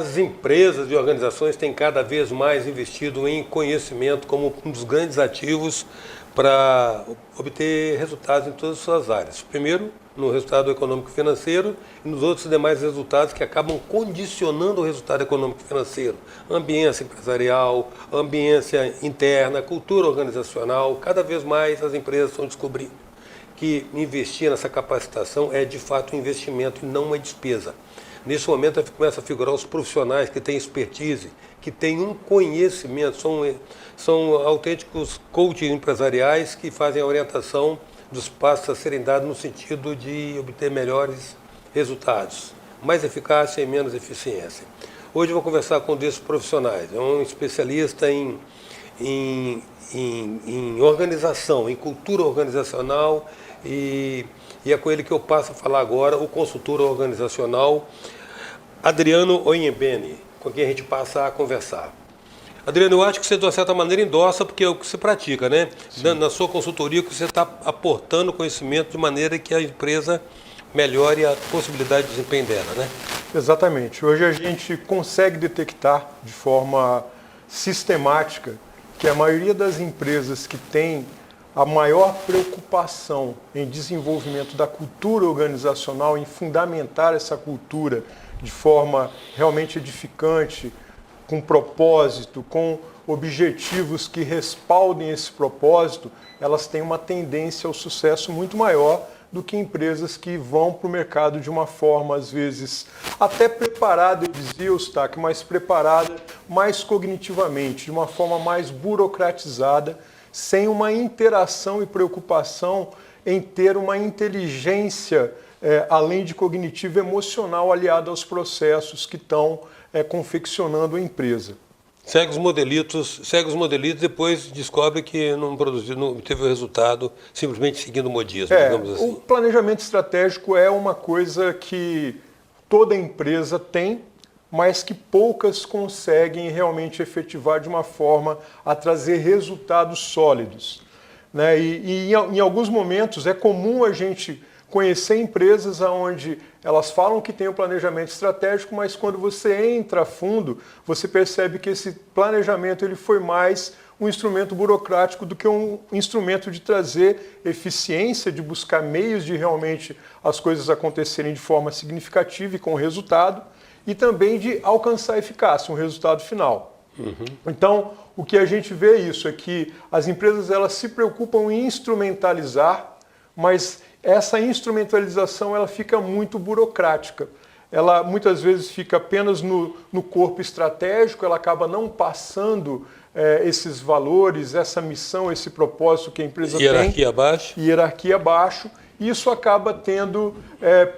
As empresas e organizações têm cada vez mais investido em conhecimento como um dos grandes ativos para obter resultados em todas as suas áreas. Primeiro, no resultado econômico e financeiro e nos outros demais resultados que acabam condicionando o resultado econômico e financeiro. Ambiência empresarial, ambiência interna, cultura organizacional. Cada vez mais as empresas estão descobrindo que investir nessa capacitação é de fato um investimento e não uma despesa. Nesse momento começa a figurar os profissionais que têm expertise, que têm um conhecimento, são autênticos coaches empresariais que fazem a orientação dos passos a serem dados no sentido de obter melhores resultados, mais eficácia e menos eficiência. Hoje eu vou conversar com um desses profissionais, é um especialista em organização, em cultura organizacional e é com ele que eu passo a falar agora, o consultor organizacional Adriano Onyeabene, com quem a gente passa a conversar. Adriano, eu acho que você, de uma certa maneira, endossa, porque é o que você pratica, né? Na sua consultoria, que você está aportando conhecimento de maneira que a empresa melhore a possibilidade de desempenho dela, né? Exatamente. Hoje a gente consegue detectar de forma sistemática que a maioria das empresas que tem a maior preocupação em desenvolvimento da cultura organizacional, em fundamentar essa cultura de forma realmente edificante, com propósito, com objetivos que respaldem esse propósito, elas têm uma tendência ao sucesso muito maior do que empresas que vão para o mercado de uma forma, às vezes, até preparada, eu dizia, Eustáquio, mas preparada mais cognitivamente, de uma forma mais burocratizada, sem uma interação e preocupação em ter uma inteligência, além de cognitiva, emocional, aliada aos processos que estão confeccionando a empresa. Segue os modelitos, depois descobre que não produziu, não teve o resultado simplesmente seguindo o modismo, digamos assim. O planejamento estratégico é uma coisa que toda empresa tem, mas que poucas conseguem realmente efetivar de uma forma a trazer resultados sólidos, né? E em alguns momentos é comum a gente conhecer empresas onde elas falam que tem o planejamento estratégico, mas quando você entra a fundo, você percebe que esse planejamento ele foi mais um instrumento burocrático do que um instrumento de trazer eficiência, de buscar meios de realmente as coisas acontecerem de forma significativa e com resultado, e também de alcançar eficácia, um resultado final. Então, o que a gente vê é que as empresas elas se preocupam em instrumentalizar, mas essa instrumentalização ela fica muito burocrática. Ela muitas vezes fica apenas no corpo estratégico, ela acaba não passando esses valores, essa missão, esse propósito que a empresa tem. Hierarquia abaixo. Isso acaba tendo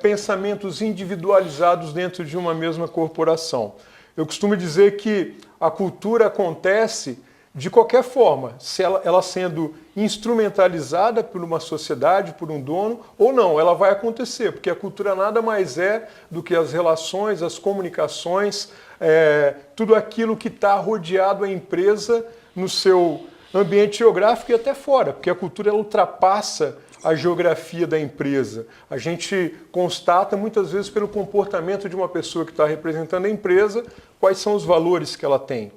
pensamentos individualizados dentro de uma mesma corporação. Eu costumo dizer que a cultura acontece de qualquer forma, se ela sendo instrumentalizada por uma sociedade, por um dono, ou não, ela vai acontecer, porque a cultura nada mais é do que as relações, as comunicações, tudo aquilo que está rodeado a empresa no seu ambiente geográfico e até fora, porque a cultura ela ultrapassa a geografia da empresa. A gente constata muitas vezes pelo comportamento de uma pessoa que está representando a empresa, quais são os valores que ela tem.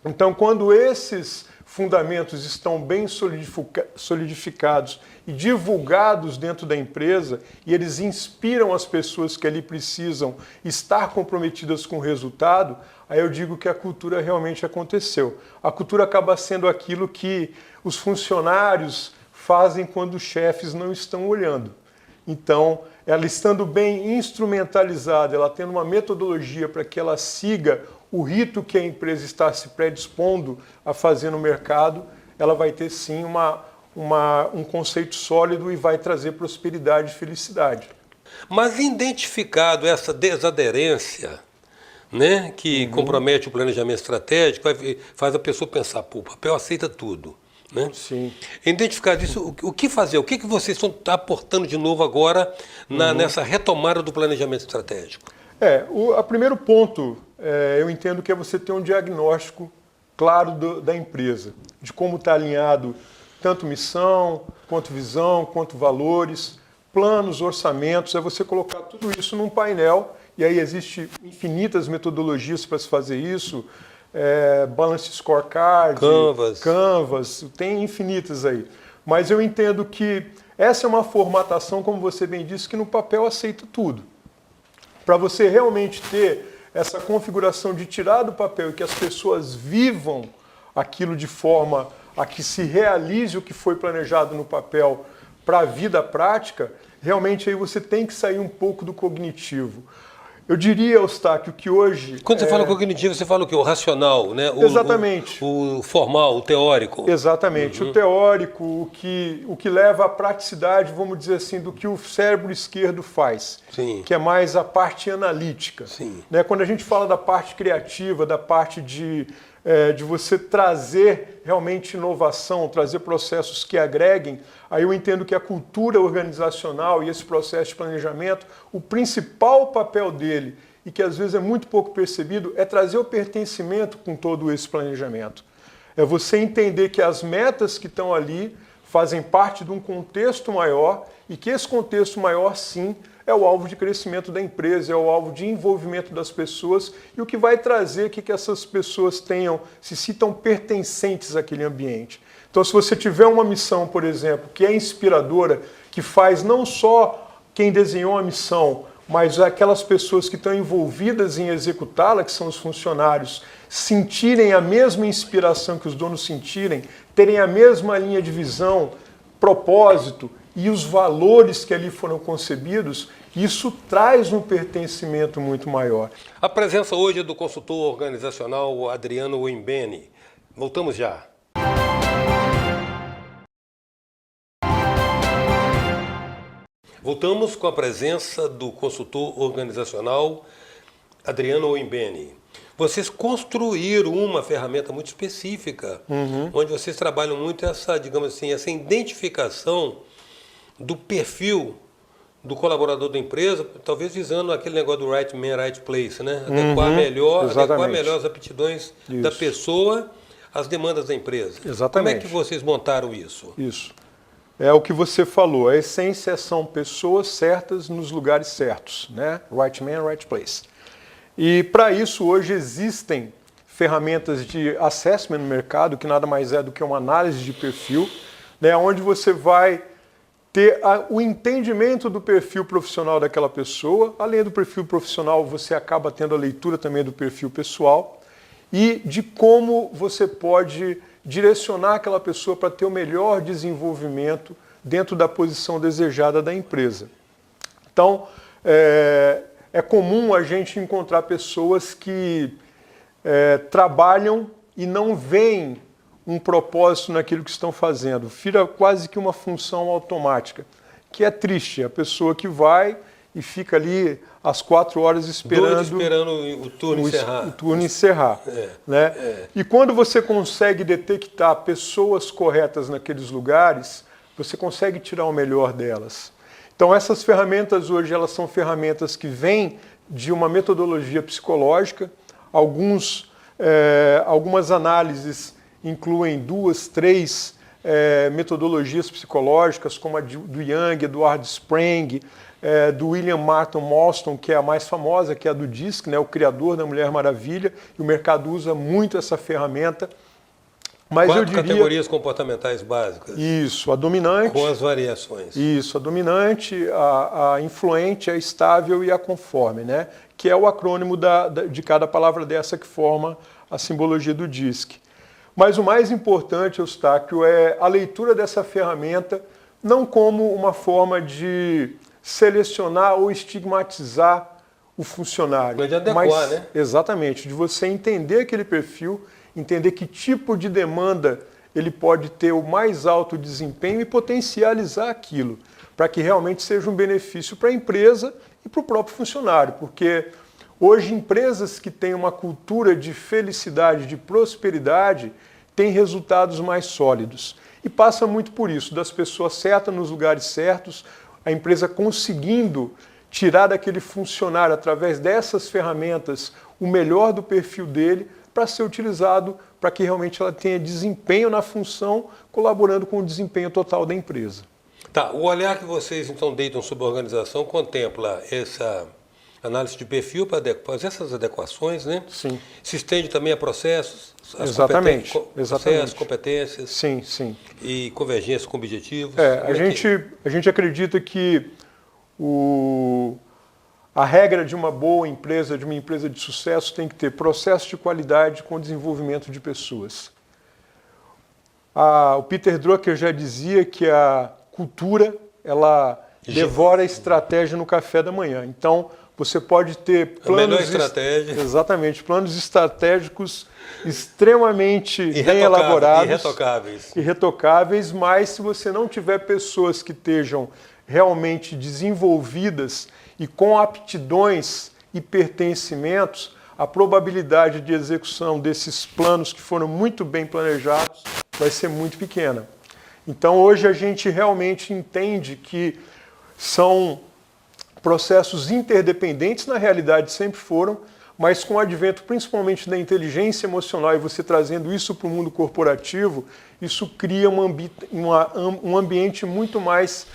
Então, quando esses fundamentos estão bem solidificados e divulgados dentro da empresa, e eles inspiram as pessoas que ali precisam estar comprometidas com o resultado, aí eu digo que a cultura realmente aconteceu. A cultura acaba sendo aquilo que os funcionários fazem quando os chefes não estão olhando. Então, ela estando bem instrumentalizada, ela tendo uma metodologia para que ela siga o rito que a empresa está se predispondo a fazer no mercado, ela vai ter sim um conceito sólido e vai trazer prosperidade e felicidade. Mas identificado essa desaderência, né, que compromete o planejamento estratégico, faz a pessoa pensar, pô, o papel aceita tudo. Né? Sim. Identificado isso, o que fazer? O que vocês estão aportando de novo agora nessa retomada do planejamento estratégico? O primeiro ponto, eu entendo que é você ter um diagnóstico claro da empresa, de como está alinhado tanto missão, quanto visão, quanto valores, planos, orçamentos, é você colocar tudo isso num painel e aí existe infinitas metodologias para se fazer isso, Balance Scorecard, Canvas, tem infinitas aí. Mas eu entendo que essa é uma formatação, como você bem disse, que no papel aceita tudo. Para você realmente ter essa configuração de tirar do papel e que as pessoas vivam aquilo de forma a que se realize o que foi planejado no papel para a vida prática, realmente aí você tem que sair um pouco do cognitivo. Eu diria, Eustáquio, que hoje... Quando você fala cognitivo, você fala o quê? O racional, né? Exatamente. O formal, o teórico. Exatamente. O teórico, o que leva à praticidade, vamos dizer assim, do que o cérebro esquerdo faz. Sim. Que é mais a parte analítica. Sim. Né? Quando a gente fala da parte criativa, da parte de você trazer realmente inovação, trazer processos que agreguem, aí eu entendo que a cultura organizacional e esse processo de planejamento, o principal papel dele, e que às vezes é muito pouco percebido, é trazer o pertencimento com todo esse planejamento. É você entender que as metas que estão ali fazem parte de um contexto maior e que esse contexto maior, sim, é o alvo de crescimento da empresa, é o alvo de envolvimento das pessoas e o que vai trazer que essas pessoas se sintam pertencentes àquele ambiente. Então, se você tiver uma missão, por exemplo, que é inspiradora, que faz não só quem desenhou a missão, mas aquelas pessoas que estão envolvidas em executá-la, que são os funcionários, sentirem a mesma inspiração que os donos sentirem, terem a mesma linha de visão, propósito e os valores que ali foram concebidos, isso traz um pertencimento muito maior. A presença hoje é do consultor organizacional Adriano Oimbeni. Voltamos já. Voltamos com a presença do consultor organizacional Adriano Oimbeni. Vocês construíram uma ferramenta muito específica, onde vocês trabalham muito essa, digamos assim, essa identificação do perfil do colaborador da empresa, talvez visando aquele negócio do right man, right place, né? Adequar melhor as aptidões da pessoa às demandas da empresa. Exatamente. Como é que vocês montaram isso? Isso. É o que você falou, a essência são pessoas certas nos lugares certos, né? Right man, right place. E para isso hoje existem ferramentas de assessment no mercado, que nada mais é do que uma análise de perfil, né? Onde você vai ter o entendimento do perfil profissional daquela pessoa. Além do perfil profissional, você acaba tendo a leitura também do perfil pessoal e de como você pode direcionar aquela pessoa para ter o melhor desenvolvimento dentro da posição desejada da empresa. Então, é comum a gente encontrar pessoas que trabalham e não veem um propósito naquilo que estão fazendo. Vira quase que uma função automática, que é triste. A pessoa que vai e fica ali às 4 horas esperando o turno encerrar. O turno encerrar. Né? E quando você consegue detectar pessoas corretas naqueles lugares, você consegue tirar o melhor delas. Então essas ferramentas hoje elas são ferramentas que vêm de uma metodologia psicológica. Algumas análises incluem 2, 3 metodologias psicológicas, como a do Jung, Edward Spreng, do William Martin Mostyn, que é a mais famosa, que é a do DISC, né, o criador da Mulher Maravilha, e o mercado usa muito essa ferramenta. Mas 4 categorias comportamentais básicas. Isso, a dominante. Com as variações. Isso, a dominante, a influente, a estável e a conforme, né? Que é o acrônimo de cada palavra dessa que forma a simbologia do DISC. Mas o mais importante, Eustáquio, é a leitura dessa ferramenta não como uma forma de selecionar ou estigmatizar o funcionário. Mas de adequar, né? Exatamente, de você entender aquele perfil, entender que tipo de demanda ele pode ter o mais alto desempenho e potencializar aquilo, para que realmente seja um benefício para a empresa e para o próprio funcionário, porque hoje empresas que têm uma cultura de felicidade, de prosperidade, têm resultados mais sólidos. E passa muito por isso, das pessoas certas nos lugares certos, a empresa conseguindo tirar daquele funcionário, através dessas ferramentas, o melhor do perfil dele, para ser utilizado para que realmente ela tenha desempenho na função, colaborando com o desempenho total da empresa. Tá, o olhar que vocês então deitam sobre a organização contempla Análise de perfil para fazer essas adequações, né? Sim. Se estende também a processos, Exatamente. Processos, competências. Sim, sim. E convergência com objetivos. A gente acredita que a regra de uma boa empresa, de uma empresa de sucesso, tem que ter processo de qualidade com desenvolvimento de pessoas. O Peter Drucker já dizia que a cultura, ela devora a estratégia no café da manhã. Então, você pode ter planos... A melhor estratégia. Exatamente, planos estratégicos extremamente bem elaborados. Irretocáveis, mas se você não tiver pessoas que estejam realmente desenvolvidas e com aptidões e pertencimentos, a probabilidade de execução desses planos que foram muito bem planejados vai ser muito pequena. Então, hoje a gente realmente entende que são processos interdependentes, na realidade sempre foram, mas com o advento principalmente da inteligência emocional e você trazendo isso para o mundo corporativo, isso cria um ambiente muito mais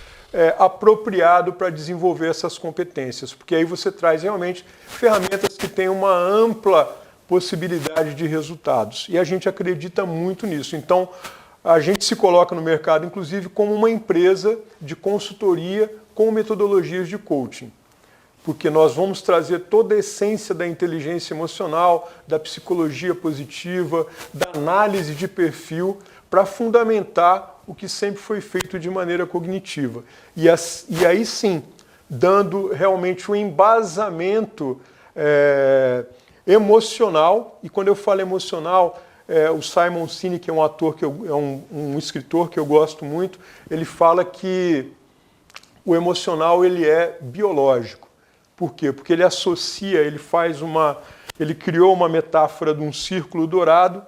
apropriado para desenvolver essas competências, porque aí você traz realmente ferramentas que têm uma ampla possibilidade de resultados. E a gente acredita muito nisso. Então, a gente se coloca no mercado, inclusive, como uma empresa de consultoria com metodologias de coaching. Porque nós vamos trazer toda a essência da inteligência emocional, da psicologia positiva, da análise de perfil, para fundamentar o que sempre foi feito de maneira cognitiva. E aí sim, dando realmente um embasamento emocional, e quando eu falo emocional, o Simon Sinek, que é um ator, um escritor que eu gosto muito, ele fala que o emocional ele é biológico. Por quê? Porque ele associa, ele criou uma metáfora de um círculo dourado,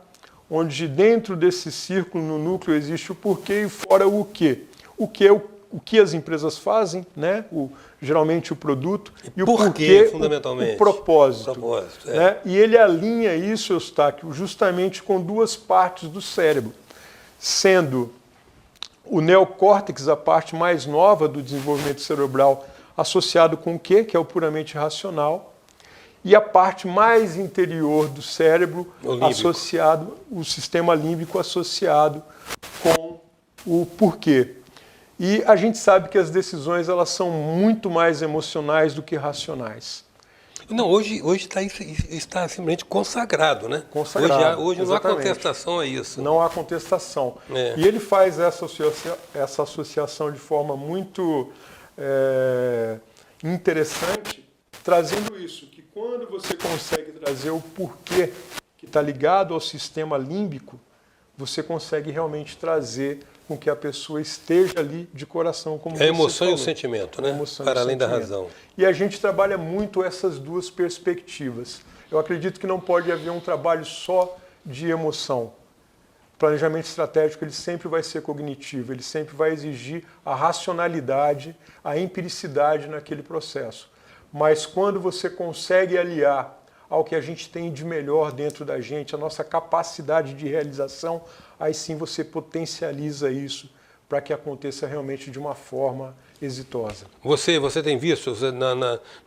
onde dentro desse círculo, no núcleo, existe o porquê e fora o quê. O que é o que as empresas fazem, né? Geralmente o produto, e o porquê, fundamentalmente, o propósito. Né? E ele alinha isso, Eustáquio, justamente com duas partes do cérebro, sendo o neocórtex, a parte mais nova do desenvolvimento cerebral, associado com o quê? Que é o puramente racional, e a parte mais interior do cérebro, o sistema límbico associado com o porquê. E a gente sabe que as decisões elas são muito mais emocionais do que racionais. Não, hoje está simplesmente consagrado, né? Consagrado. Hoje não há contestação a isso. Não há contestação. E ele faz essa associação de forma muito interessante, trazendo isso, que quando você consegue trazer o porquê que está ligado ao sistema límbico, você consegue realmente trazer com que a pessoa esteja ali de coração, como você falou. A emoção e o sentimento, né? Para além da razão. E a gente trabalha muito essas duas perspectivas. Eu acredito que não pode haver um trabalho só de emoção. O planejamento estratégico ele sempre vai ser cognitivo, ele sempre vai exigir a racionalidade, a empiricidade naquele processo. Mas quando você consegue aliar ao que a gente tem de melhor dentro da gente, a nossa capacidade de realização, aí sim você potencializa isso para que aconteça realmente de uma forma exitosa. Você tem visto,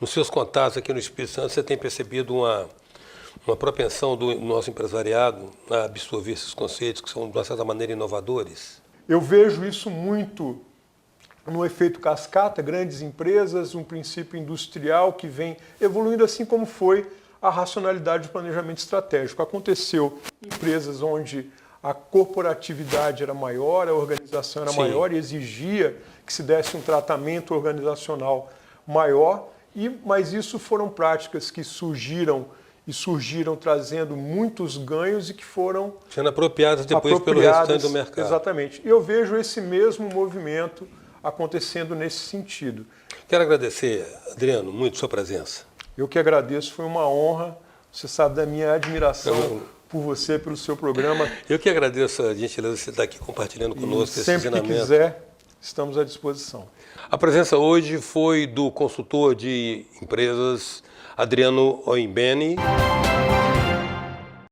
nos seus contatos aqui no Espírito Santo, você tem percebido uma propensão do nosso empresariado a absorver esses conceitos que são, de uma certa maneira, inovadores? Eu vejo isso muito no efeito cascata, grandes empresas, um princípio industrial que vem evoluindo assim como foi a racionalidade do planejamento estratégico. Aconteceu em empresas onde a corporatividade era maior, a organização era maior e exigia que se desse um tratamento organizacional maior, mas isso foram práticas que surgiram trazendo muitos ganhos e que foram sendo apropriadas depois pelo restante do mercado. Exatamente. E eu vejo esse mesmo movimento acontecendo nesse sentido. Quero agradecer, Adriano, muito sua presença. Eu que agradeço, foi uma honra. Você sabe da minha admiração por você, pelo seu programa. Eu que agradeço a gentileza de você estar aqui compartilhando conosco esse ensinamento. Sempre que quiser, estamos à disposição. A presença hoje foi do consultor de empresas Adriano Oimbeni.